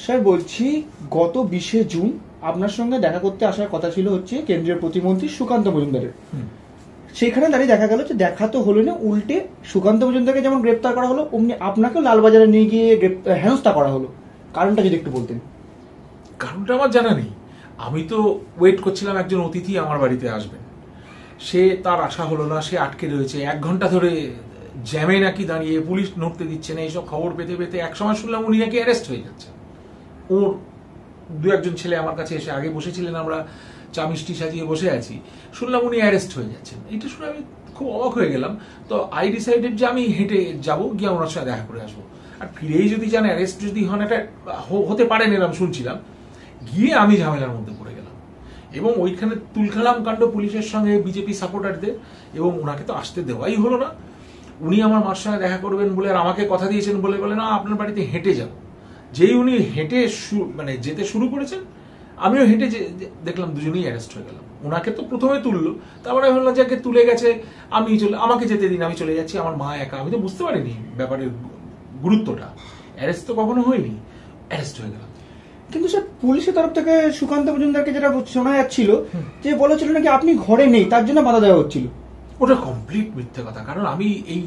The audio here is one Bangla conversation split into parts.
স্যার বলছি, গত 20শে জুন আপনার সঙ্গে দেখা করতে আসার কথা ছিল হচ্ছে কেন্দ্রীয় প্রতিমন্ত্রী সুকান্ত মজুমদারের। সেখানে দাঁড়িয়ে দেখা গেল যে দেখা তো হলো না, উল্টে সুকান্ত মজুমদারকে যেমন গ্রেপ্তার করা হলো অমনি আপনাকেও লালবাজারে নিয়ে গিয়ে হেনস্থা করা হলো। কারণটা যদি একটু বলতেন। কারণটা আমার জানা নেই। আমি তো ওয়েট করছিলাম একজন অতিথি আমার বাড়িতে আসবেন, সে তার আশা হলো না, সে আটকে রয়েছে 1 ঘন্টা ধরে জ্যামে নাকি দাঁড়িয়ে, পুলিশ নড়তে দিচ্ছে না, এইসব খবর পেতে পেতে একসময় শুনলাম উনি নাকি অ্যারেস্ট হয়ে যাচ্ছেন। ওর 2-1 ছেলে আমার কাছে এসে, আগে বসেছিলেন, আমরা চা মিষ্টি সাজিয়ে বসে আছি, শুনলাম উনি অ্যারেস্ট হয়ে যাচ্ছেন। এটা শুনে আমি খুব অবাক হয়ে গেলাম। তো আই ডিসাইডেড যে আমি হেঁটে যাব, গিয়ে ওনার সাথে দেখা করে আসবো। আর ফিরেই যদি যান, অ্যারেস্ট যদি হন, এটা হতে পারেন এরকম শুনছিলাম। গিয়ে আমি ঝামেলার মধ্যে পড়ে গেলাম এবং ওইখানে তুলখালাম কাণ্ড পুলিশের সঙ্গে বিজেপি সাপোর্টারদের, এবং ওনাকে তো আসতে দেওয়াই হলো না। উনি আমার মার সঙ্গে দেখা করবেন বলে আর আমাকে কথা দিয়েছেন বলে না আপনার বাড়িতে হেঁটে যাব। যেই উনি হেঁটে মানে যেতে শুরু করেছেন, আমিও হেঁটে দেখলাম দুজনেই অ্যারেস্ট হয়ে গেলাম। ওনাকে তো প্রথমে তুললো, তারপরে ভাবলাম যে তুলে গেছে, আমাকে যেতে দিন, আমি চলে যাচ্ছি, আমার মা একা। আমি তো বুঝতে পারিনি ব্যাপারের গুরুত্বটা। অ্যারেস্ট তো কখনো হয়নি, অ্যারেস্ট হয়ে গেলাম। কিন্তু স্যার পুলিশের তরফ থেকে সুকান্ত মজুমদারকে যেটা শোনা যাচ্ছিল যে বলেছিল নাকি আপনি ঘরে নেই, তার জন্য বাধা দেওয়া হচ্ছিল। ওটা কমপ্লিট মিথ্যে কথা। কারণ আমি এই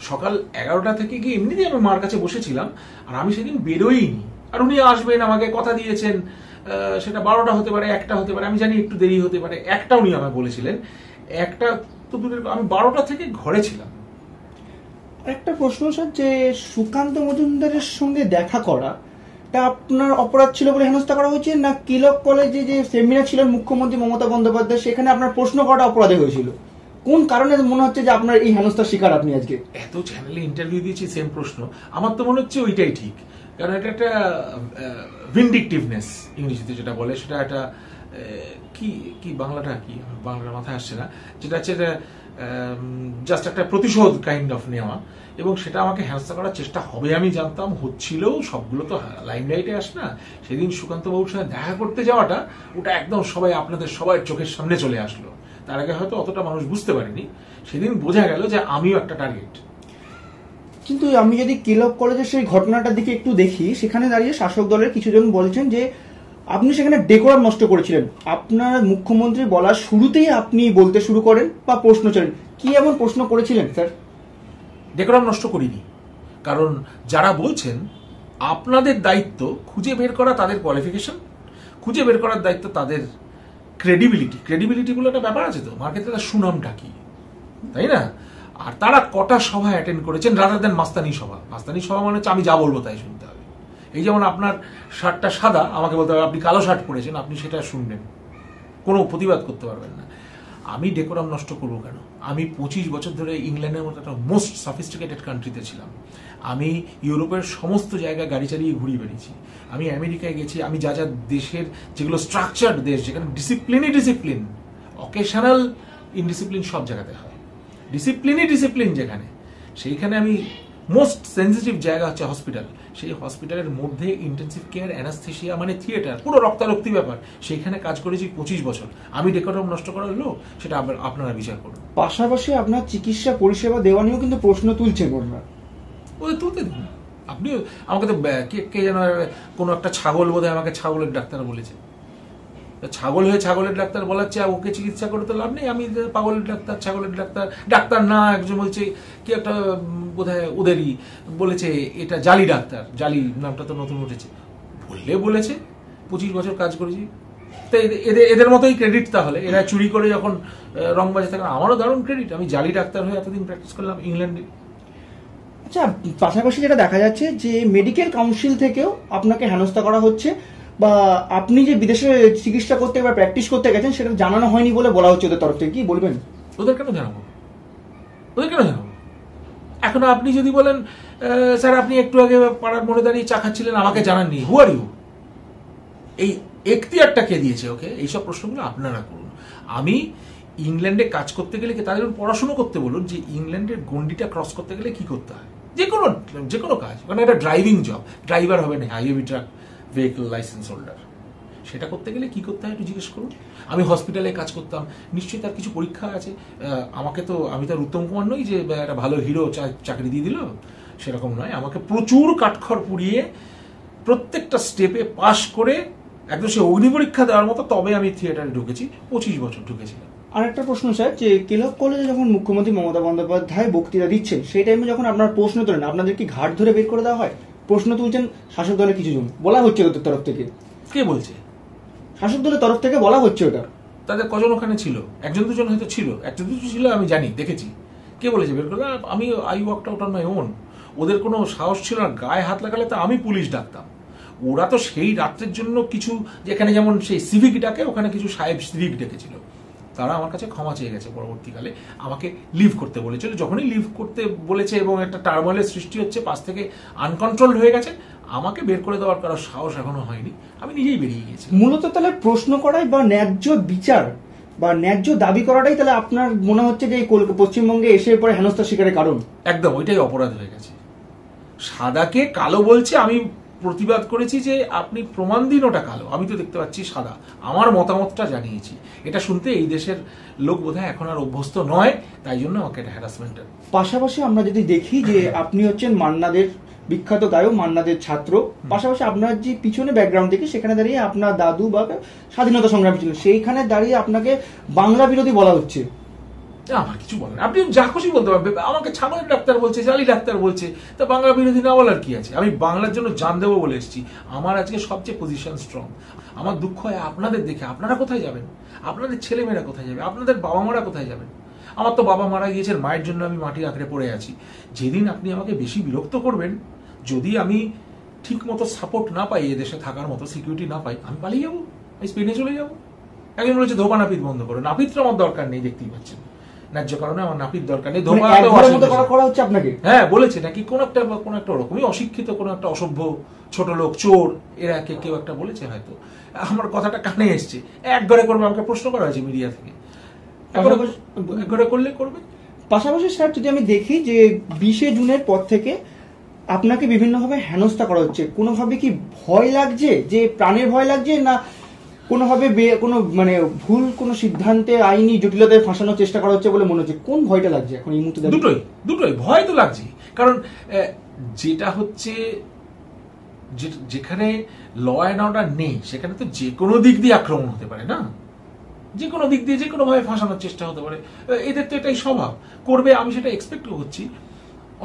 সকাল 11টা থেকে গিয়ে এমনিতেই আমি মার কাছে বসেছিলাম, আর আমি সেদিন বেরোইনি। আর উনি আসবেন, আমাকে কথা দিয়েছেন, সেটা 12টা হতে পারে, 1টা হতে পারে, আমি জানি একটু দেরি হতে পারে। 1টা উনি আমায় বলেছিলেন, 1টা তো আমি 12টা থেকে ঘরে ছিলাম। একটা প্রশ্ন স্যার, যে সুকান্ত মজুমদারের সঙ্গে দেখা করা তা আপনার অপরাধ ছিল বলে হেনস্থা করা হয়েছে, না কিলক কলেজে যে সেমিনার ছিলেন মুখ্যমন্ত্রী মমতা বন্দ্যোপাধ্যায়, সেখানে আপনার প্রশ্ন করাটা অপরাধে হয়েছিল? কোন কারণে মনে হচ্ছে যে আপনার এই হেনস্থার শিকার আপনি আজকে? এত চ্যানেলে ইন্টারভিউ দিয়েছি সেম প্রশ্ন, আমার তো মনে হচ্ছে ওইটাই ঠিক। কারণ এটা একটা ভিন্ডিকটিভনেস, ইংরেজিতে যেটা বলে, সেটা একটা কি কি বাংলাটা কি, বাংলাটা মাথায় আসছে না, যেটা হচ্ছে জাস্ট একটা প্রতিশোধ কাইন্ড অফ নেওয়া। এবং সেটা আমাকে হেনস্থা করার চেষ্টা হবে আমি জানতাম, হচ্ছিল। সবগুলো তো লাইমলাইটে আসে না। সেদিন সুকান্ত বাবুর সঙ্গে দেখা করতে যাওয়াটা, ওটা একদম সবাই, আপনাদের সবাই চোখের সামনে চলে আসলো। তার আগে হয়তো অতটা মানুষ বুঝতে পারেনি। সেদিন বোঝা গেল যে আমিও একটা টার্গেট। কিন্তু আমি যদি কিলক কলেজের সেই ঘটনাটার দিকে একটু দেখি, সেখানে দাঁড়িয়ে শাসক দলের কিছুজন বলছেন যে আপনি সেখানে ডেকোরাম নষ্ট করেছিলেন। আপনার মুখ্যমন্ত্রী বলার শুরুতেই আপনি বলতে শুরু করেন বা প্রশ্ন চলেন, কি এমন প্রশ্ন করেছিলেন স্যার? ডেকোরাম নষ্ট করিনি। কারণ যারা বলছেন, আপনাদের দায়িত্ব খুঁজে বের করা তাদের কোয়ালিফিকেশন, খুঁজে বের করার দায়িত্ব তাদের ক্রেডিবিলিটি বলে একটা ব্যাপার আছে তো মার্কেটে, তার সুনামটা কি, তাই না? আর তারা কটা সভা অ্যাটেন্ড করেছেন, রাদার দেন মাস্তানি সভা। মাস্তানি সভা মানে হচ্ছে আমি যা বলবো তাই শুনতে হবে। এই যেমন আপনার শার্টটা সাদা, আমাকে বলতে হবে আপনি কালো শার্ট পরেছেন, আপনি সেটা শুনবেন, কোনো প্রতিবাদ করতে পারবেন না। আমি ডেকোরাম নষ্ট করবো কেন? আমি 25 বছর ধরে ইংল্যান্ডের মতো একটা মোস্ট সফিস্টিকেটেড কান্ট্রিতে ছিলাম। আমি ইউরোপের সমস্ত জায়গায় গাড়ি চালিয়ে ঘুরিয়ে বেরিয়েছি। আমি আমেরিকায় গেছি। আমি যা যা দেশের, যেগুলো স্ট্রাকচার্ড দেশ, যেখানে ডিসিপ্লিন, অকেশনাল ইনডিসিপ্লিন সব জায়গাতে হয়, ডিসিপ্লিন যেখানে, সেইখানে আমি মোস্ট সেন্সিটিভ জায়গা হচ্ছে হসপিটাল। সেই হসপিটালের মধ্যে ইন্টেন্সিভ কেয়ার, অ্যানাস্থেশিয়া মানে থিয়েটার, পুরো রক্তারক্তি ব্যাপার। সেইখানে কাজ করেছি 25 বছর। আমি ডেকোরাম নষ্ট করার লোক, সেটা আপনারা বিচার করুন। পাশাপাশি আপনার চিকিৎসা পরিষেবা দেওয়া নিয়েও কিন্তু প্রশ্ন তুলছেন ওনারা। ওই তুলতে দিন। আপনি আমাকে তো কে যেন কোনো একটা ছাগল, বোধহয় আমাকে ছাগলের ডাক্তার বলেছে। ছাগল হয়ে ছাগলের ডাক্তার বলার চেয়ে ওকে চিকিৎসা করে তো লাভ নেই। আমি পাগলের ডাক্তার, ছাগলের ডাক্তার না। একজন বলছে কি একটা বোধহয় ওদেরই বলেছে এটা জালি ডাক্তার, জালি নামটা তো নতুন উঠেছে, বলেছে 25 বছর কাজ করেছি। তো এদের মতোই ক্রেডিট তাহলে, এরা চুরি করে যখন রং বাজে থাকে। আমারও দারুণ ক্রেডিট, আমি জালি ডাক্তার হয়ে এতদিন প্র্যাকটিস করলাম ইংল্যান্ডে। আচ্ছা, পাশাপাশি যেটা দেখা যাচ্ছে যে মেডিকেল কাউন্সিল থেকেও আপনাকে হেনস্থা করা হচ্ছে, বা আপনি যে বিদেশে চিকিৎসা করতে বা প্র্যাকটিস করতে গেছেন সেটা জানানো হয়নি বলে বলা হচ্ছে ওদের তরফ থেকে। কি বলবেন? ওদের কেন জানাবো? এখন আপনি যদি বলেন স্যার আপনি একটু আগে পাড়ার মোড়ে দাঁড়িয়ে চা খাচ্ছিলেন, আমাকে জানাননি, হু আর ইউ? এই এখতিয়ারটা কে দিয়েছে ওকে? এইসব প্রশ্নগুলো আপনারা করুন। আমি ইংল্যান্ডে কাজ করতে গেলে, তাদের পড়াশুনো করতে বলুন যে ইংল্যান্ডের গন্ডিটা ক্রস করতে গেলে কি করতে হয়। যে কোনো কাজ, মানে একটা ড্রাইভিং জব, ড্রাইভার হবে না, highway truck vehicle licence holder, সেটা করতে গেলে কি করতে হয় একটু জিজ্ঞেস করুন। আমি হসপিটালে কাজ করতাম, নিশ্চয়ই তার কিছু পরীক্ষা আছে। আমি তো উত্তম কুমার নই যে একটা ভালো হিরো চাকরি দিয়ে দিল, সেরকম নয়। আমাকে প্রচুর কাঠখড় পুড়িয়ে প্রত্যেকটা স্টেপে পাশ করে একদম সে অগ্নি পরীক্ষা দেওয়ার মতো তবে আমি থিয়েটারে ঢুকেছি। 25 বছর ঢুকেছিলাম। আর একটা প্রশ্ন স্যার, যে কেলক কলেজে যখন মুখ্যমন্ত্রী মমতা বন্দ্যোপাধ্যায় বক্তৃতা দিচ্ছেন, সেই টাইমে যখন আপনার প্রশ্ন তোলেন, আপনাদের কি ঘাট ধরে বের করে দেওয়া হয়? প্রশ্ন তুলছেন শাসক দলের কিছু জন, বলা হচ্ছে ওদের তরফ থেকে। কে বলছে? শাসক দলের তরফ থেকে বলা হচ্ছে ওটা। তাদের কজন ওখানে ছিল? একজন দুজন হয়তো ছিল, একজন দুজন ছিল, আমি জানি, দেখেছি। কে বলেছে বের করে? আমি I worked out on my own. ওদের কোনো সাহস ছিল না, গায়ে হাত লাগালে তো আমি পুলিশ ডাকতাম। ওরা তো সেই রাত্রের জন্য কিছু, যেখানে যেমন সেই সিভিক ডাকে, ওখানে কিছু সাহেব সিভিক ডেকেছিল। তারা আমার কাছে ক্ষমা চেয়ে গেছে পরবর্তীকালে, আমাকে লিভ করতে বলেছিল। যখনই লিভ করতে বলেছে এবং একটা টার্মোইলের সৃষ্টি হচ্ছে, পাশ থেকে আনকন্ট্রোল হয়ে গেছে, আমাকে বের করে দেওয়ার কারো সাহস এখনো হয়নি, আমি নিজেই বেরিয়ে গেছি। মূলত তাহলে প্রশ্ন করাই বা ন্যায্য বিচার বা ন্যায্য দাবি করাটাই তাহলে আপনার মনে হচ্ছে যে এই পশ্চিমবঙ্গে এসে পরে হেনস্থার শিকারের কারণ? একদম ওইটাই অপরাধ হয়ে গেছে। সাদাকে কালো বলছে, আমি প্রতিবাদ করেছি যে আপনি প্রমাণ দিন ওটা কালো, আমি তো দেখতে পাচ্ছি সাদা, আমার মতামতটা জানিয়েছি। এটা শুনতে এই দেশের লোক বোধহয় এখন আর অভ্যস্ত নয়, তাই জন্য আমাকে এটা হ্যারাসমেন্টের। পাশাপাশি আমরা যদি দেখি যে আপনি হচ্ছেন মান্নাদের বিখ্যাত গায়ক, মান্নাদের ছাত্র, পাশাপাশি আপনার যে পিছনে ব্যাকগ্রাউন্ড দেখি সেখানে দাঁড়িয়ে আপনার দাদু বা স্বাধীনতা সংগ্রামী ছিলেন, সেইখানে দাঁড়িয়ে আপনাকে বাংলা বিরোধী বলা হচ্ছে। আমার কিছু বলেন, আপনি যা খুশি বলতে পারবেন। আমাকে ছাগলের ডাক্তার বলছে, জালি ডাক্তার বলছে, তা বাংলা বিরোধী না বলার কি আছে? আমি বাংলার জন্য জান দেবো বলে এসেছি। আমার আজকে সবচেয়ে পজিশন স্ট্রং। আমার দুঃখ হয় আপনাদের দেখে, আপনারা কোথায় যাবেন? আপনাদের ছেলেমেয়েরা কোথায় যাবে? আপনাদের বাবা মারা কোথায় যাবেন? আমার তো বাবা মারা গিয়েছেন, মায়ের জন্য আমি মাটি আঁকড়ে পড়ে আছি। যেদিন আপনি আমাকে বেশি বিরক্ত করবেন, যদি আমি ঠিক মতো সাপোর্ট না পাই, এদেশে থাকার মতো সিকিউরিটি না পাই, আমি পালিয়ে যাবো, আমি স্পেনে চলে যাবো। একজন বলেছে ধোপা নাপিত বন্ধ করো। নাপিতটা আমার দরকার নেই, দেখতেই পাচ্ছেন। ন্যায্য কারণে আমার নাপিত দরকার নেই। হ্যাঁ বলেছে নাকি কোন একটা ওরকমই অশিক্ষিত, কোন একটা অসভ্য ছোট লোক, চোর, এরা কেউ একটা বলেছে হয়তো। আমার কথাটা কানে এসছে, এক ঘরে করবে, আমাকে প্রশ্ন করা হয়েছে মিডিয়া থেকে, এক ঘরে করলে করবে। পাশাপাশি স্যার যদি আমি দেখি যে 20শে জুনের পর থেকে আপনাকে বিভিন্নভাবে হেনস্থা করা হচ্ছে, কোনোভাবে কি ভয় লাগছে, যে প্রাণের ভয় লাগছে, না কোনোভাবে কোনো মানে ভুল কোনো সিদ্ধান্তে আইনি জটিলতায় ফাঁসানোর চেষ্টা করা হচ্ছে বলে মনে হচ্ছে? কোন ভয়টা লাগছে এখন এই মুহূর্তে? দুটোই ভয় তো লাগছে। কারণ যেটা হচ্ছে, যেখানে ল অ্যান্ড অর্ডার নেই, সেখানে তো যে কোনো দিক দিয়ে আক্রমণ হতে পারে না, যে কোনো দিক দিয়ে যে কোনো ভাবে ফাঁসানোর চেষ্টা হতে পারে। এদের তো এটাই স্বভাব, করবে, আমি সেটা এক্সপেক্ট করছি।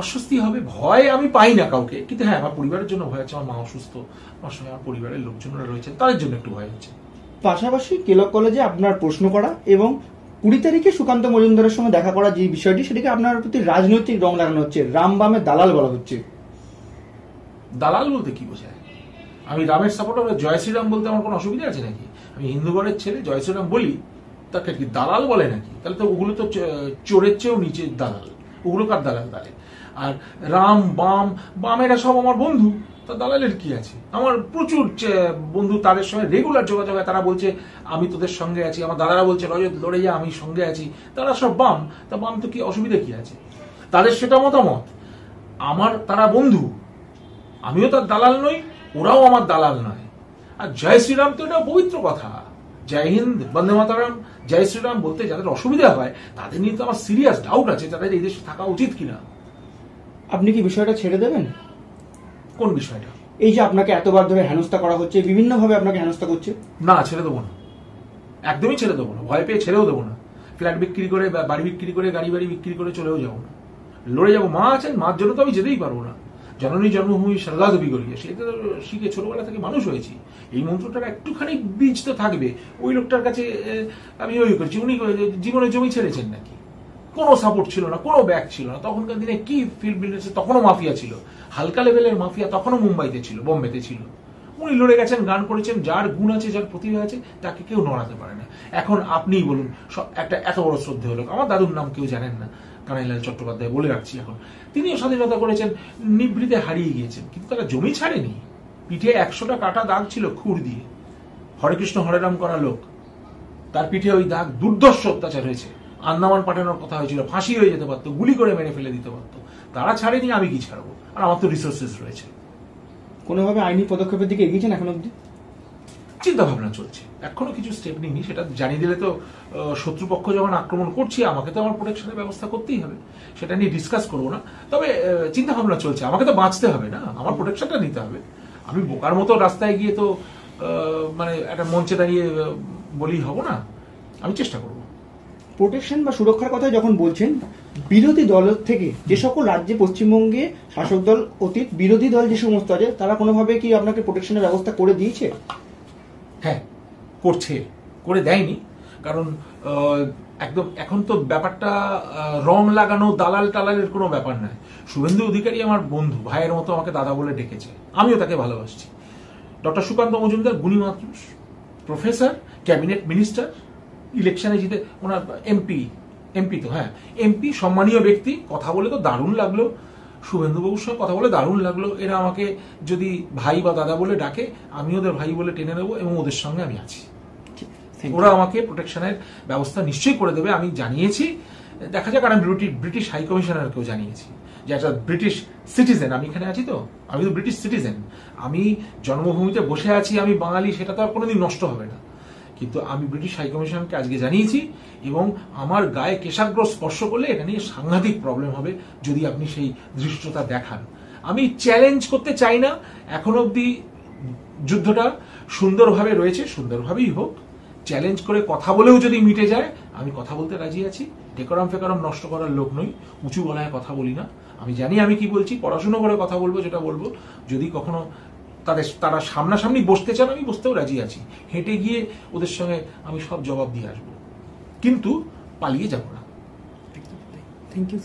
অস্বস্তি হবে, ভয় আমি পাই না কাউকে, কিন্তু হ্যাঁ আমার পরিবারের জন্য ভয় আছে। আমার মা অসুস্থ, আমার সঙ্গে আমার পরিবারের লোকজনরা রয়েছেন, তাদের জন্য একটু ভয় হচ্ছে। পাশাপাশি কেলক কলেজে আপনার প্রশ্ন করা এবং 20 তারিখে সুকান্ত মজুমদারের সঙ্গে দেখা করা যে বিষয়টি, সেটাকে আপনার প্রতি রাজনৈতিক রং লাগানো হচ্ছে, রাম বামের দালাল বলা হচ্ছে। দালাল বলতে কি বোঝায়? আমি রামের সাপোর্টার, জয় শ্রীরাম বলতে আমার কোনো অসুবিধা আছে নাকি? আমি হিন্দু ঘরের ছেলে, জয় শ্রীরাম বলি, তাকে কি দালাল বলে নাকি? তাহলে তো ওগুলো তো চোরের চেয়েও নিচে দালাল, ওগুলো কার দালাল তাহলে? আর রাম বামেরা সব আমার বন্ধু, তা দালালের কি আছে? আমার প্রচুর বন্ধু, তাদের সঙ্গে রেগুলার যোগাযোগ হয়। তারা বলছে আমি তোদের সঙ্গে আছি, আমার দাদারা বলছে রজত লড়ে যা, আমি সঙ্গে আছি। তারা সব বাম, তা বাম তো কি অসুবিধা কি আছে? তাদের সেটা মতামত, আমার তারা বন্ধু, আমিও তার দালাল নই, ওরাও আমার দালাল নয়। আর জয় শ্রীরাম তো এটা পবিত্র কথা, জয় হিন্দ, বন্দে মাতারাম, জয় শ্রীরাম বলতে যাদের অসুবিধা হয়, তাদের নিয়ে তো আমার সিরিয়াস ডাউট আছে, তাদের এই দেশে থাকা উচিত কিনা। আপনি কি বিষয়টা ছেড়ে দেবেন? কোন বিষয়টা? এই যে আপনাকে এতবার ধরে হেনস্থা করা হচ্ছে, বিভিন্নভাবে আপনাকে হেনস্থা করছে। না, ছেড়ে দেবো না, একদমই ছেড়ে দেবো না। ভয় পেয়ে ছেড়েও দেবো না। ফ্ল্যাট বিক্রি করে, বাড়ি বিক্রি করে, গাড়ি বিক্রি করে চলেও যাবো না, লড়ে যাবো। মা আছেন, মার জন্য তো আমি যেতেই পারবো না। জননী জন্মভূমি সারদা দেবী করিয়ে, সেটা শিখে ছোটবেলা থেকে মানুষ হয়েছি। এই মন্ত্রটার একটুখানি বীজ তো থাকবে। ওই লোকটার কাছে আমি ওই করছি, উনি জীবনে জমি ছেড়েছেন নাকি? কোনো সাপোর্ট ছিল না, কোনো ব্যাক ছিল না। তখনকার দিনে কি ফিল্ড বিল্ডার্স, তখনও মাফিয়া ছিল, হালকা লেভেলের মাফিয়া তখনও মুম্বাইতে ছিল, বোম্বেতে ছিল। উনি লড়ে গেছেন, গান করেছেন, যার গুণ আছে, যার প্রতিভা আছে, তাকে কেউ নড়াতে পারে না। এখন আপনিই বলুন, একটা এত বড় শ্রদ্ধেয় লোক, আমার দাদুর নাম কেউ জানেন না, কানাইলাল চট্টোপাধ্যায় বলে রাখছি এখন, তিনিও স্বাধীনতা করেছেন, নিভৃতে হারিয়ে গিয়েছেন, কিন্তু তারা জমি ছাড়েনি। পিঠে 100টা কাটা দাগ ছিল খুর দিয়ে, হরে কৃষ্ণ হরে রাম করা লোক, তার পিঠে ওই দাগ, দুর্ধর্ষ অত্যাচার হয়েছে, আন্দামান পাঠানোর কথা হয়েছিল, ফাঁসি হয়ে যেতে পারতো, গুলি করে মেরে ফেলে দিতে পারতো, তারা ছাড়েনি, আমি কি ছাড়বো? আর আমার তো রিসোর্সেস রয়েছে। কোনোভাবে আইনি পদক্ষেপের দিকে এগিয়েছেন এখন অব্দি? চিন্তা ভাবনা চলছে, এখনো কিছু স্টেপ নিইনি। সেটা জানিয়ে দিলে তো শত্রুপক্ষ যখন আক্রমণ করছি, আমাকে তো আমার প্রোটেকশনের ব্যবস্থা করতেই হবে, সেটা নিয়ে ডিসকাস করবো না। তবে চিন্তা ভাবনা চলছে, আমাকে তো বাঁচতে হবে না, আমার প্রোটেকশনটা নিতে হবে। আমি বোকার মতো রাস্তায় গিয়ে তো মানে একটা মঞ্চে দাঁড়িয়ে বলি হব না, আমি চেষ্টা করব। প্রোটেকশন বা সুরক্ষার কথা যখন বলছেন, বিরোধী দল থেকে যে সকল রাজ্যে পশ্চিমবঙ্গে শাসক দল অতীত বিরোধী দল যে সমস্ত আছে তারা কোনোভাবে কি আপনাকে প্রোটেকশনের ব্যবস্থা করে দিয়েছে? হ্যাঁ, করছে, করে দেয়নি, কারণ একদম এখন তো ব্যাপারটা রং লাগানো দালাল টালালের কোনো ব্যাপার নয়। শুভেন্দু অধিকারী আমার বন্ধু, ভাইয়ের মতো আমাকে দাদা বলে ডেকেছে, আমিও তাকে ভালোবাসছি। ডক্টর সুকান্ত মজুমদার গুণী মানুষ, প্রফেসর, ক্যাবিনেট মিনিস্টার, ইলেকশনে জিতে ওনার এমপি তো, হ্যাঁ এমপি, সম্মানীয় ব্যক্তি। কথা বলে তো দারুণ লাগলো, শুভেন্দুবাবুর সঙ্গে কথা বলে দারুণ লাগলো। এরা আমাকে যদি ভাই বা দাদা বলে ডাকে, আমি ওদের ভাই বলে টেনে নেবো এবং ওদের সঙ্গে আমি আছি। ওরা আমাকে প্রোটেকশনের ব্যবস্থা নিশ্চয়ই করে দেবে, আমি জানিয়েছি। দেখা যাক, আমি ব্রিটিশ হাই কমিশনারকেও জানিয়েছি যে একটা ব্রিটিশ সিটিজেন, আমি এখানে আছি তো, আমি তো ব্রিটিশ সিটিজেন, আমি জন্মভূমিতে বসে আছি, আমি বাঙালি, সেটা তো আর কোনোদিন নষ্ট হবে না। কিন্তু আমি ব্রিটিশ হাই কমিশনকে আজকে জানিয়েছি, এবং আমার গায়ে কেশাগ্র স্পর্শ করলে এটা নিয়ে সাংঘাতিক প্রবলেম হবে যদি আপনি সেই দৃশ্যটা দেখান। আমি চ্যালেঞ্জ করতে চাই না, এখনো অব্দি যুদ্ধটা সুন্দরভাবে রয়েছে, সুন্দরভাবেই হোক। চ্যালেঞ্জ করে কথা বলেও যদি মিটে যায়, আমি কথা বলতে রাজি আছি। ডেকোরাম ফেকোরাম নষ্ট করার লোক নই, উঁচু গলায় কথা বলি না। আমি জানি আমি কি বলছি, পড়াশুনো করে কথা বলবো, যেটা বলবো। যদি কখনো তারা সামনাসামনি বসতে চান, আমি বসতেও রাজি আছি। হেঁটে গিয়ে ওদের সঙ্গে আমি সব জবাব দিয়ে আসবো, কিন্তু পালিয়ে যাবো না। Thank you sir.